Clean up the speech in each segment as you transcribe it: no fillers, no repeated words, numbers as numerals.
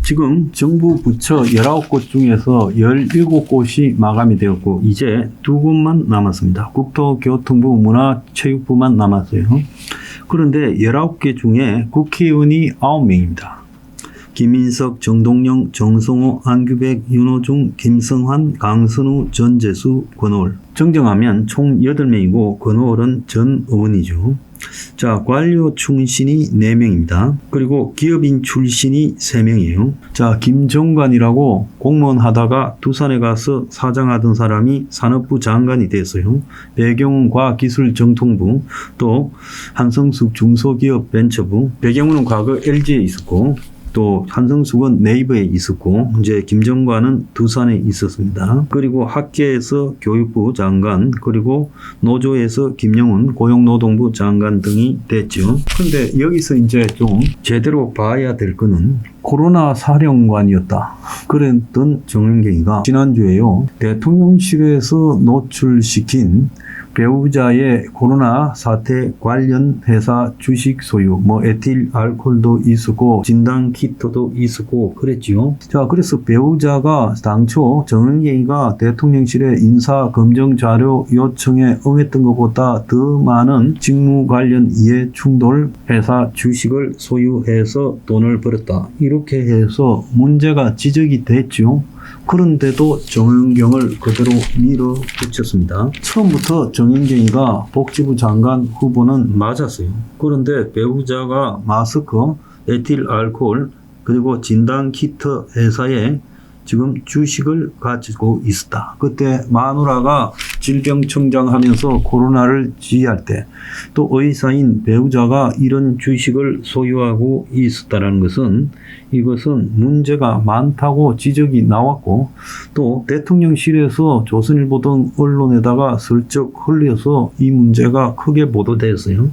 지금 정부 부처 19곳 중에서 17곳이 마감이 되었고 이제 2곳만 남았습니다. 국토교통부, 문화체육부만 남았어요. 그런데 19개 중에 국회의원이 9명입니다. 김인석, 정동영, 정성호, 안규백, 윤호중, 김성환, 강선우, 전재수, 권오월. 정정하면 총 8명이고 권오월은 전 의원이죠. 자, 관료 출신이 4명입니다. 그리고 기업인 출신이 3명이에요. 자, 김정관이라고 공무원 하다가 두산에 가서 사장하던 사람이 산업부 장관이 됐어요. 배경은 과학기술정통부, 또 한성숙 중소기업벤처부. 배경은 과거 LG에 있었고 또 한성숙은 네이버에 있었고 이제 김정관은 두산에 있었습니다. 그리고 학계에서 교육부 장관, 그리고 노조에서 김영훈 고용노동부 장관 등이 됐죠. 그런데 여기서 이제 좀 제대로 봐야 될 거는 코로나 사령관이었다 그랬던 정은경이가 지난주에요, 대통령실에서 노출시킨 배우자의 코로나 사태 관련 회사 주식 소유, 에틸 알코올도 있었고 진단 키트도 있었고 그랬지요. 자, 그래서 배우자가 당초 정은경이가 대통령실에 인사 검증 자료 요청에 응했던 것보다 더 많은 직무 관련 이해 충돌, 회사 주식을 소유해서 돈을 벌었다, 이렇게 해서 문제가 지적이 됐죠. 그런데도 정은경을 그대로 밀어붙였습니다. 처음부터 정은경이가 복지부 장관 후보는 맞았어요. 그런데 배우자가 마스크, 에틸 알코올, 그리고 진단 키트 회사에 지금 주식을 가지고 있었다. 그때 마누라가 질병청장 하면서 코로나를 지휘할 때 또 의사인 배우자가 이런 주식을 소유하고 있었다는 것은, 이것은 문제가 많다고 지적이 나왔고 또 대통령실에서 조선일보 등 언론에다가 슬쩍 흘려서 이 문제가 크게 보도됐어요.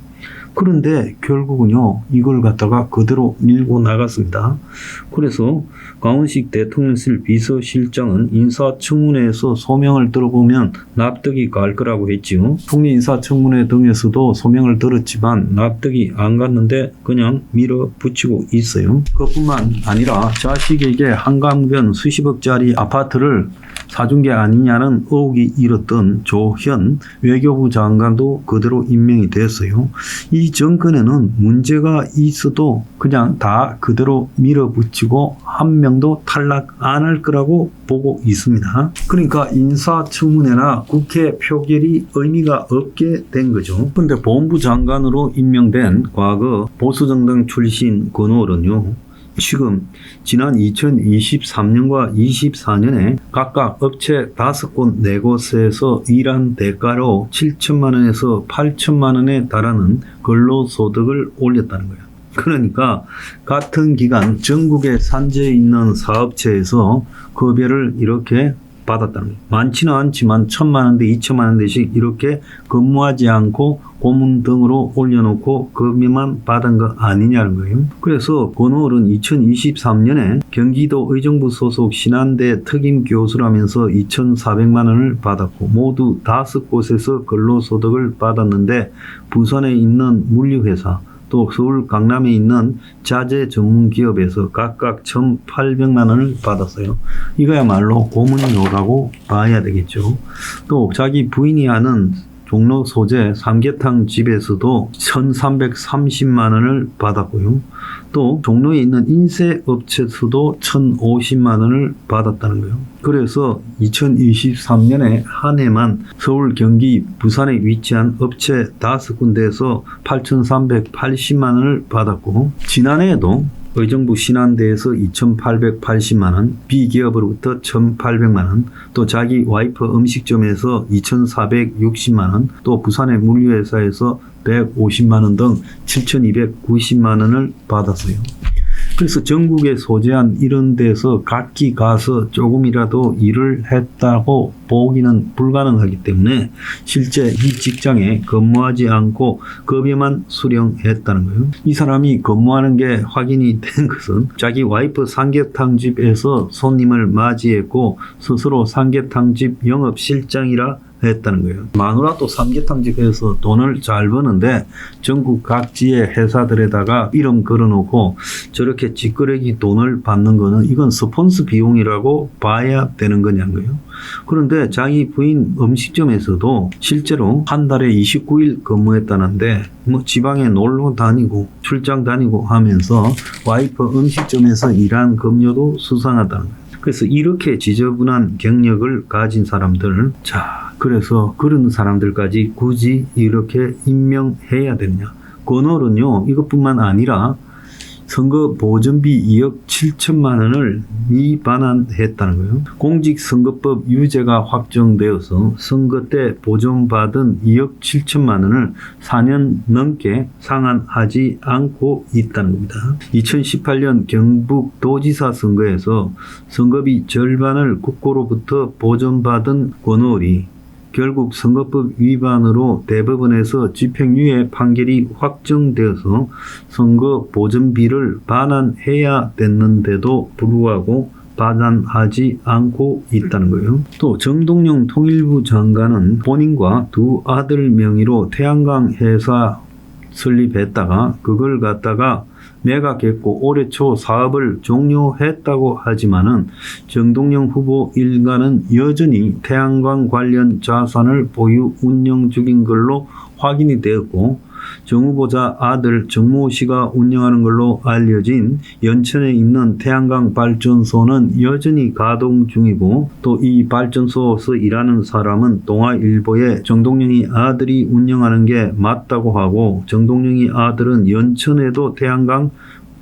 그런데 결국은요, 이걸 갖다가 그대로 밀고 나갔습니다. 그래서 강훈식 대통령실 비서실장은 인사청문회에서 소명을 들어보면 납득이 갈 거라고 했지요. 총리 인사청문회 등에서도 소명을 들었지만 납득이 안 갔는데 그냥 밀어붙이고 있어요. 그뿐만 아니라 자식에게 한강변 수십억짜리 아파트를 사준 게 아니냐는 의혹이 일었던 조현 외교부 장관도 그대로 임명이 됐어요. 이 정권에는 문제가 있어도 그냥 다 그대로 밀어붙이고 한 명도 탈락 안 할 거라고 보고 있습니다. 그러니까 인사청문회나 국회 표결이 의미가 없게 된 거죠. 그런데 본부 장관으로 임명된 과거 보수정당 출신 권오월은요, 지금 지난 2023년과 24년에 각각 업체 5곳, 4곳에서 일한 대가로 7천만 원에서 8천만 원에 달하는 근로소득을 올렸다는 거예요. 그러니까 같은 기간 전국에 산재해 있는 사업체에서 급여를 이렇게 받았다는 거예요. 많지는 않지만 1,000만 원대, 2천만 원대씩 이렇게 근무하지 않고 고문 등으로 올려놓고 급여만 받은 거 아니냐는 거예요. 그래서 권오월은 2023년에 경기도 의정부 소속 신한대 특임 교수라면서 2,400만 원을 받았고 모두 5곳에서 근로소득을 받았는데 부산에 있는 물류회사, 또 서울 강남에 있는 자재 전문 기업에서 각각 1,800만 원을 받았어요. 이거야말로 고문료라고 봐야 되겠죠. 또 자기 부인이 하는 종로 소재 삼계탕 집에서도 1,330만 원을 받았고요. 또 종로에 있는 인쇄업체에서도 1,050만 원을 받았다는 거예요. 그래서 2023년에 한 해만 서울, 경기, 부산에 위치한 업체 5군데에서 8,380만 원을 받았고, 지난해에도 의정부 신한대에서 2,880만 원, 비기업으로부터 1,800만 원, 또 자기 와이프 음식점에서 2,460만 원, 또 부산의 물류회사에서 150만 원 등 7,290만 원을 받았어요. 그래서 전국에 소재한 이런 데서 각기 가서 조금이라도 일을 했다고 보기는 불가능하기 때문에 실제 이 직장에 근무하지 않고 급여만 수령했다는 거예요. 이 사람이 근무하는 게 확인이 된 것은 자기 와이프 삼계탕집에서 손님을 맞이했고 스스로 삼계탕집 영업실장이라 했다는 거예요. 마누라도 삼계탕집에서 돈을 잘 버는데 전국 각지의 회사들에다가 이름 걸어놓고 저렇게 찌끄레기 돈을 받는 거는 이건 스폰서 비용이라고 봐야 되는 거냐고요. 그런데 자기 부인 음식점에서도 실제로 한 달에 29일 근무했다는데 뭐 지방에 놀러 다니고 출장 다니고 하면서 와이프 음식점에서 일한 급료도 수상하다는 거예요. 그래서 이렇게 지저분한 경력을 가진 사람들, 그래서 그런 사람들까지 굳이 이렇게 임명해야 되느냐. 권오른요, 이것뿐만 아니라 선거 보전비 2억 7천만 원을 미반환했다는 거예요. 공직선거법 유죄가 확정되어서 선거 때 보전받은 2억 7천만 원을 4년 넘게 상환하지 않고 있다는 겁니다. 2018년 경북도지사 선거에서 선거비 절반을 국고로부터 보전받은 권오을이 결국 선거법 위반으로 대법원에서 집행유예 판결이 확정되어서 선거 보전비를 반환해야 됐는데도 불구하고 반환하지 않고 있다는 거예요. 또 정동영 통일부 장관은 본인과 두 아들 명의로 태양광 회사 설립했다가 그걸 갖다가 매각했고 올해 초 사업을 종료했다고 하지만은 정동영 후보 일가는 여전히 태양광 관련 자산을 보유 운영 중인 걸로 확인이 되었고 정 후보자 아들 정모 씨가 운영하는 걸로 알려진 연천에 있는 태양광 발전소는 여전히 가동 중이고 또 이 발전소에서 일하는 사람은 동아일보에 정동영이 아들이 운영하는 게 맞다고 하고 정동영이 아들은 연천에도 태양광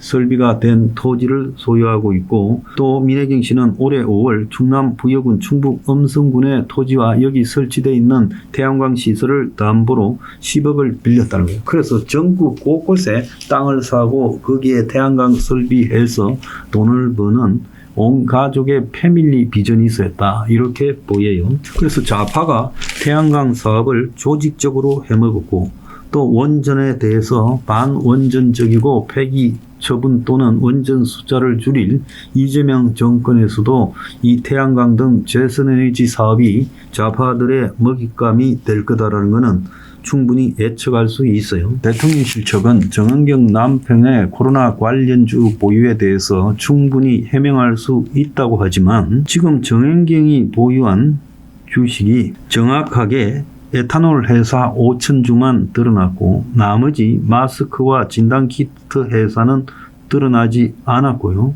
설비가 된 토지를 소유하고 있고 또 민혜경 씨는 올해 5월 충남 부여군 충북 음성군의 토지와 여기 설치되어 있는 태양광 시설을 담보로 10억을 빌렸다는 거예요. 그래서 전국 곳곳에 땅을 사고 거기에 태양광 설비해서 돈을 버는 온 가족의 패밀리 비전이 있었다. 이렇게 보여요. 그래서 좌파가 태양광 사업을 조직적으로 해먹었고 또 원전에 대해서 반원전적이고 폐기 처분 또는 원전 숫자를 줄일 이재명 정권에서도 이 태양광 등 재선에너지 사업이 좌파들의 먹잇감이 될 거다라는 것은 충분히 예측할 수 있어요. 대통령실 측은 정은경 남편의 코로나 관련주 보유에 대해서 충분히 해명할 수 있다고 하지만 지금 정은경이 보유한 주식이 정확하게 에탄올 회사 5,000주만 드러났고 나머지 마스크와 진단키트 회사는 드러나지 않았고요.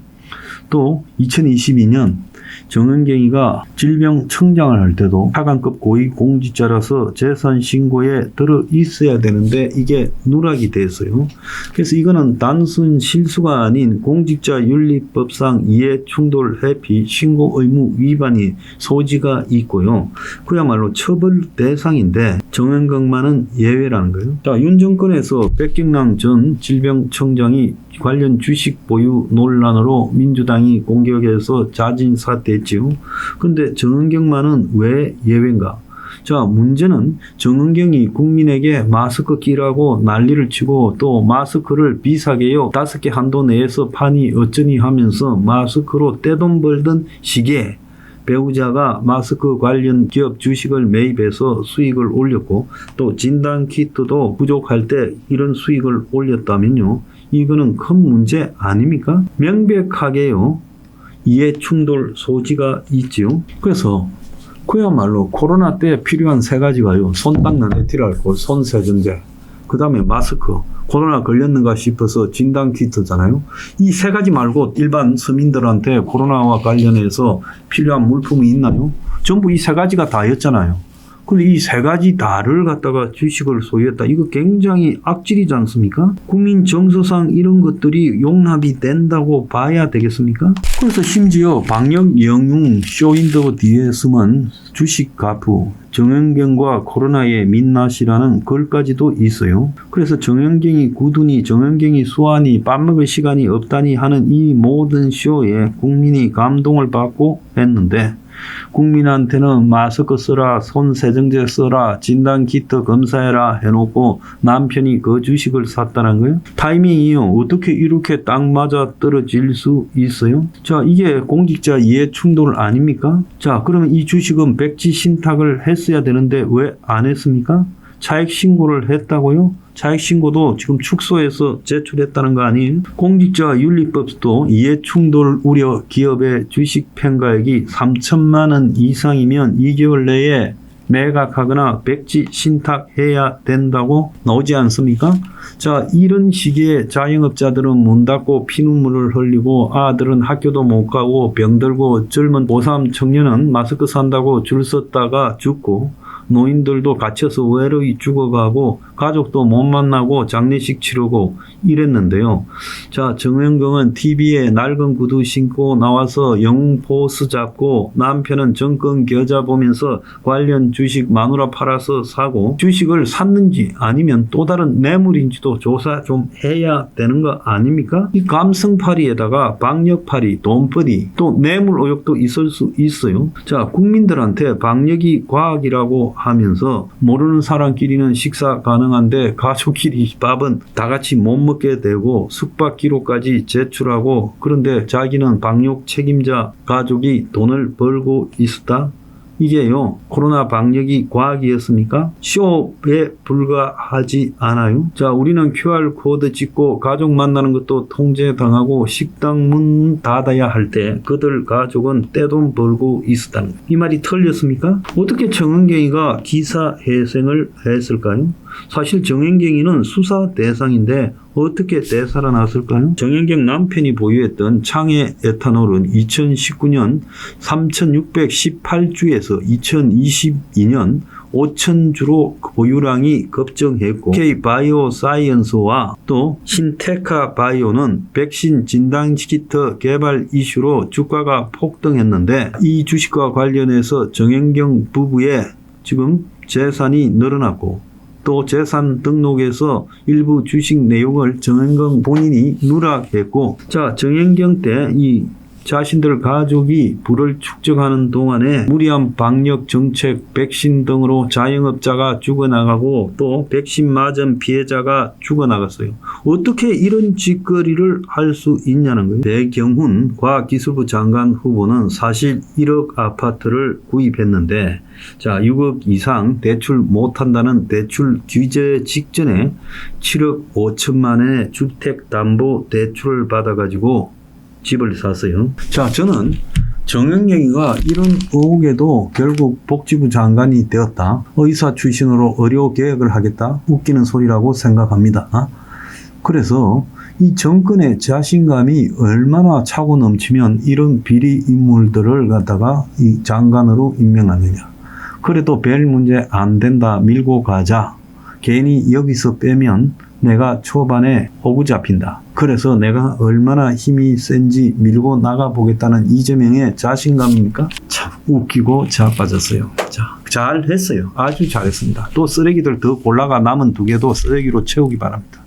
또 2022년 정은경이가 질병청장을 할 때도 차관급 고위공직자라서 재산신고에 들어 있어야 되는데 이게 누락이 됐어요. 그래서 이거는 단순 실수가 아닌 공직자윤리법상 이해충돌 회피 신고 의무 위반이 소지가 있고요. 그야말로 처벌 대상인데 정은경만은 예외라는 거예요. 자, 윤 정권에서 백경랑 전 질병청장이 관련 주식 보유 논란으로 민주당이 공격해서 자진 사퇴했지요. 그런데 정은경만은 왜 예외인가? 자, 문제는 정은경이 국민에게 마스크 끼라고 난리를 치고 또 마스크를 비싸게요 5개 한도 내에서 파니 어쩌니 하면서 마스크로 떼돈 벌던 시기에 배우자가 마스크 관련 기업 주식을 매입해서 수익을 올렸고 또 진단키트도 부족할 때 이런 수익을 올렸다면요. 이거는 큰 문제 아닙니까? 명백하게요. 이해충돌 소지가 있지요. 그래서 그야말로 코로나 때 필요한 세 가지가요. 손 닦는 에틸알코올, 손세정제, 그 다음에 마스크, 코로나 걸렸는가 싶어서 진단키트잖아요. 이 세 가지 말고 일반 서민들한테 코로나와 관련해서 필요한 물품이 있나요? 전부 이 세 가지가 다였잖아요. 근데 이 세 가지 다를 갖다가 주식을 소유했다. 이거 굉장히 악질이지 않습니까? 국민 정서상 이런 것들이 용납이 된다고 봐야 되겠습니까? 그래서 심지어 방역 영웅 쇼인더 뒤에 숨은 주식 가프 정은경과 코로나의 민낯이라는 글까지도 있어요. 그래서 정은경이 구두니 정은경이 수하니 밥 먹을 시간이 없다니 하는 이 모든 쇼에 국민이 감동을 받고 했는데 국민한테는 마스크 써라, 손 세정제 써라, 진단키트 검사해라 해놓고 남편이 그 주식을 샀다는 거예요. 타이밍이요. 어떻게 이렇게 딱 맞아 떨어질 수 있어요? 자, 이게 공직자 이해 충돌 아닙니까? 자, 그러면 이 주식은 백지 신탁을 했어야 되는데 왜 안 했습니까? 차익 신고를 했다고요? 차익 신고도 지금 축소해서 제출했다는 거 아니에요? 공직자 윤리법도 이해 충돌 우려 기업의 주식 평가액이 3천만 원 이상이면 2개월 내에 매각하거나 백지 신탁해야 된다고 나오지 않습니까? 자, 이런 식의 자영업자들은 문 닫고 피눈물을 흘리고 아들은 학교도 못 가고 병들고 젊은 고3 청년은 마스크 산다고 줄 섰다가 죽고 노인들도 갇혀서 외로이 죽어가고 가족도 못 만나고 장례식 치르고 이랬는데요. 자, 정영경은 TV에 낡은 구두 신고 나와서 영웅 포스 잡고 남편은 정권 겨자 보면서 관련 주식 마누라 팔아서 사고 주식을 샀는지 아니면 또 다른 뇌물인지도 조사 좀 해야 되는 거 아닙니까? 이 감성팔이에다가 방역팔이, 돈벌이 또 뇌물 의혹도 있을 수 있어요. 자, 국민들한테 방역이 과학이라고 하면서 모르는 사람끼리는 식사 가능한데 가족끼리 밥은 다 같이 못 먹게 되고 숙박 기록까지 제출하고 그런데 자기는 방역 책임자 가족이 돈을 벌고 있었다. 이게요, 코로나 방역이 과학이었습니까? 쇼에 불과하지 않아요? 자, 우리는 QR코드 찍고 가족 만나는 것도 통제당하고 식당 문 닫아야 할 때 그들 가족은 떼돈 벌고 있었다는 거예요. 이 말이 틀렸습니까? 어떻게 정은경이가 기사회생을 했을까요? 사실 정은경이는 수사 대상인데 어떻게 되살아났을까요? 정은경 남편이 보유했던 창해 에탄올은 2019년 3,618주에서 2022년 5,000주로 보유량이 급증했고 K바이오사이언스와 또 신테카 바이오는 백신 진단키트 개발 이슈로 주가가 폭등했는데 이 주식과 관련해서 정은경 부부의 지금 재산이 늘어났고 또 재산 등록에서 일부 주식 내용을 정은경 본인이 누락했고, 자, 정은경 때 이 자신들 가족이 부를 축적하는 동안에 무리한 방역 정책, 백신 등으로 자영업자가 죽어나가고 또 백신 맞은 피해자가 죽어나갔어요. 어떻게 이런 짓거리를 할 수 있냐는 거예요. 배경훈 과학기술부 장관 후보는 사실 1억 아파트를 구입했는데 자, 6억 이상 대출 못한다는 대출 규제 직전에 7억 5천만 원의 주택담보 대출을 받아가지고 집을 샀어요. 자, 저는 정은경이가 이런 의혹에도 결국 복지부 장관이 되었다. 의사 출신으로 의료 개혁을 하겠다. 웃기는 소리라고 생각합니다. 그래서 이 정권의 자신감이 얼마나 차고 넘치면 이런 비리 인물들을 갖다가 이 장관으로 임명하느냐. 그래도 별 문제 안 된다 밀고 가자. 괜히 여기서 빼면 내가 초반에 호구 잡힌다. 그래서 내가 얼마나 힘이 센지 밀고 나가보겠다는 이재명의 자신감입니까? 참 웃기고 자빠졌어요. 자, 잘했어요. 아주 잘했습니다. 또 쓰레기들 더 골라가 남은 2개도 쓰레기로 채우기 바랍니다.